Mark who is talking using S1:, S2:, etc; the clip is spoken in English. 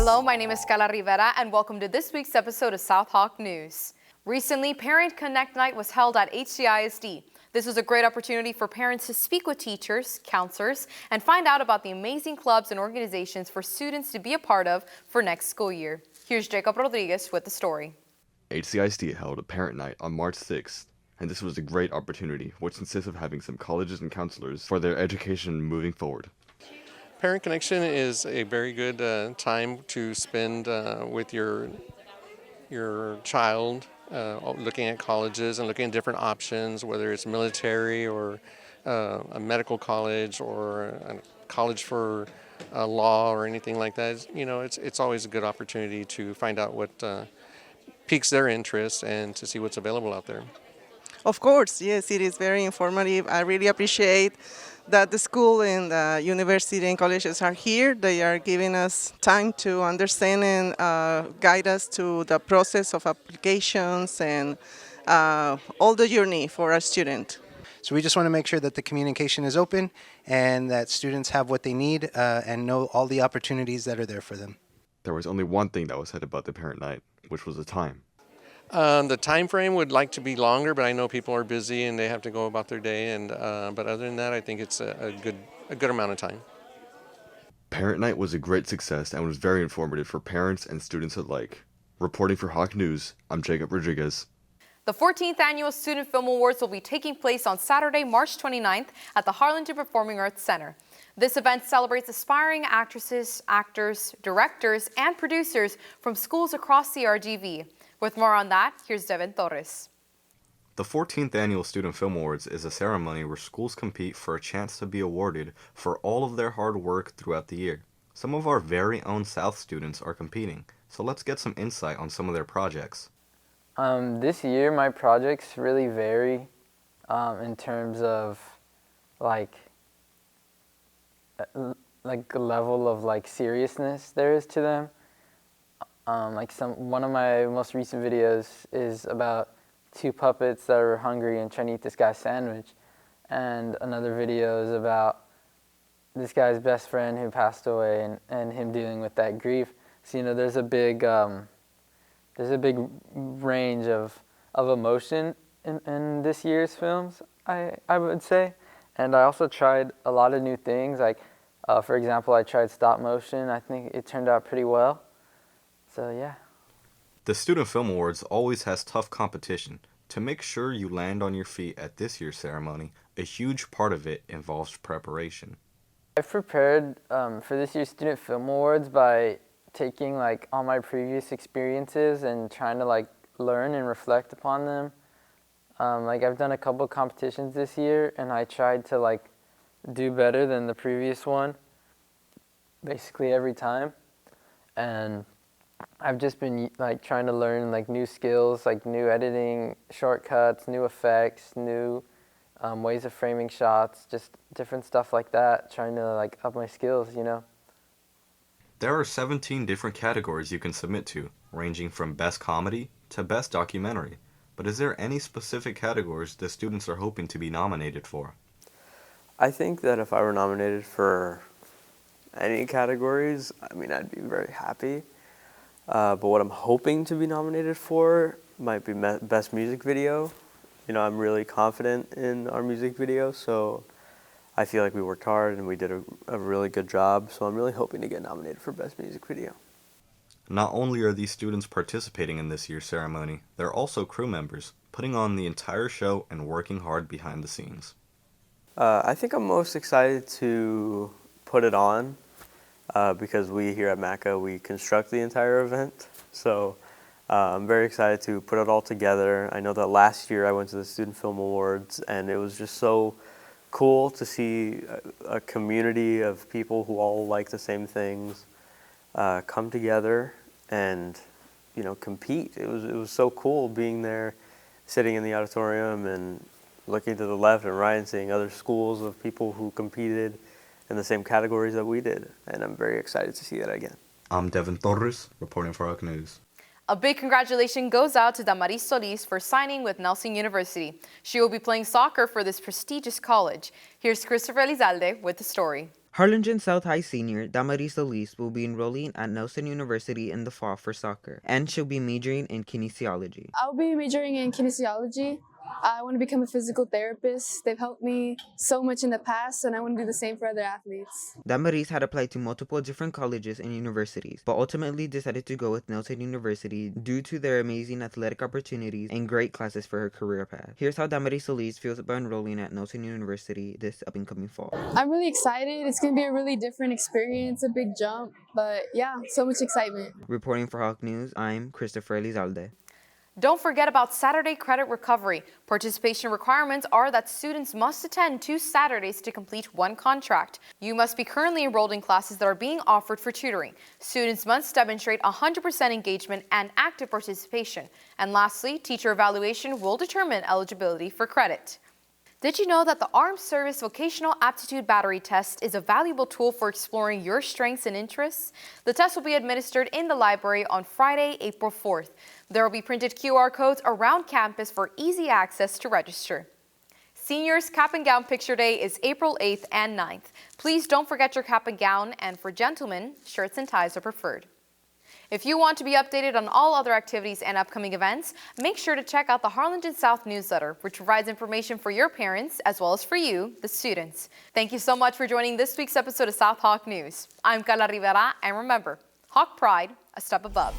S1: Hello, my name is Karla Rivera, and welcome to this week's episode of South Hawk News. Recently, Parent Connect Night was held at HCISD. This was a great opportunity for parents to speak with teachers, counselors, and find out about the amazing clubs and organizations for students to be a part of for next school year. Here's Jacob Rodriguez with the story.
S2: HCISD held a Parent Night on March 6th, and this was a great opportunity, which consists of having some colleges and counselors for their education moving forward.
S3: Parent Connection is a very good time to spend with your child, looking at colleges and looking at different options, whether it's military or a medical college or a college for law or anything like that. You know, it's always a good opportunity to find out what piques their interest and to see what's available out there.
S4: Of course, yes, it is very informative. I really appreciate that the school and the university and colleges are here. They are giving us time to understand and guide us to the process of applications and all the journey for our student.
S5: So we just want to make sure that the communication is open and that students have what they need and know all the opportunities that are there for them.
S2: There was only one thing that was said about the Parent Night, which was the time.
S3: The time frame would like to be longer, but I know people are busy and they have to go about their day. But other than that, I think it's a good amount of time.
S2: Parent Night was a great success and was very informative for parents and students alike. Reporting for Hawk News, I'm Jacob Rodriguez.
S1: The 14th Annual Student Film Awards will be taking place on Saturday, March 29th at the Harlingen Performing Arts Center. This event celebrates aspiring actresses, actors, directors, and producers from schools across the RGV. With more on that, here's Devin Torres.
S6: The 14th Annual Student Film Awards is a ceremony where schools compete for a chance to be awarded for all of their hard work throughout the year. Some of our very own South students are competing, so let's get some insight on some of their projects.
S7: This year, my projects really vary in terms of like the level of seriousness there is to them. One of my most recent videos is about two puppets that are hungry and trying to eat this guy's sandwich, and another video is about this guy's best friend who passed away and him dealing with that grief. So there's a big range of emotion in this year's films, I would say, and I also tried a lot of new things. For example, I tried stop motion. I think it turned out pretty well. So, yeah.
S6: The Student Film Awards always has tough competition. To make sure you land on your feet at this year's ceremony, a huge part of it involves preparation.
S7: I've prepared for this year's Student Film Awards by taking all my previous experiences and trying to learn and reflect upon them. I've done a couple competitions this year, and I tried to do better than the previous one basically every time. And I've just been trying to learn new skills, new editing shortcuts, new effects, new ways of framing shots, just different stuff like that, trying to up my skills,
S6: There are 17 different categories you can submit to, ranging from Best Comedy to Best Documentary. But is there any specific categories the students are hoping to be nominated for?
S8: I think that if I were nominated for any categories, I'd be very happy. But what I'm hoping to be nominated for might be Best Music Video. I'm really confident in our music video, so I feel like we worked hard and we did a really good job. So I'm really hoping to get nominated for Best Music Video.
S6: Not only are these students participating in this year's ceremony, they're also crew members, putting on the entire show and working hard behind the scenes.
S8: I think I'm most excited to put it on. Because we here at MACA, we construct the entire event. So I'm very excited to put it all together. I know that last year I went to the Student Film Awards, and it was just so cool to see a community of people who all like the same things come together and compete. It was so cool being there, sitting in the auditorium and looking to the left and right and seeing other schools of people who competed in the same categories that we did, and I'm very excited to see that again.
S6: I'm Devin Torres, reporting for Hawk News.
S1: A big congratulations goes out to Damaris Solis for signing with Nelson University. She will be playing soccer for this prestigious college. Here's Christopher Elizalde with the story.
S9: Harlingen South High senior Damaris Solis will be enrolling at Nelson University in the fall for soccer, and she'll be majoring in kinesiology.
S10: I'll be majoring in kinesiology. I want to become a physical therapist. They've helped me so much in the past, and I want to do the same for other athletes.
S9: Damaris had applied to multiple different colleges and universities, but ultimately decided to go with Nelson University due to their amazing athletic opportunities and great classes for her career path. Here's how Damaris Solis feels about enrolling at Nelson University this upcoming fall.
S10: I'm really excited. It's going to be a really different experience, a big jump, but yeah, so much excitement.
S9: Reporting for Hawk News, I'm Christopher Elizalde.
S1: Don't forget about Saturday credit recovery. Participation requirements are that students must attend 2 Saturdays to complete 1 contract. You must be currently enrolled in classes that are being offered for tutoring. Students must demonstrate 100% engagement and active participation. And lastly, teacher evaluation will determine eligibility for credit. Did you know that the Armed Service Vocational Aptitude Battery Test is a valuable tool for exploring your strengths and interests? The test will be administered in the library on Friday, April 4th. There will be printed QR codes around campus for easy access to register. Seniors Cap and Gown Picture Day is April 8th and 9th. Please don't forget your cap and gown, and for gentlemen, shirts and ties are preferred. If you want to be updated on all other activities and upcoming events, make sure to check out the Harlingen South newsletter, which provides information for your parents as well as for you, the students. Thank you so much for joining this week's episode of South Hawk News. I'm Karla Rivera, and remember, Hawk Pride, a step above.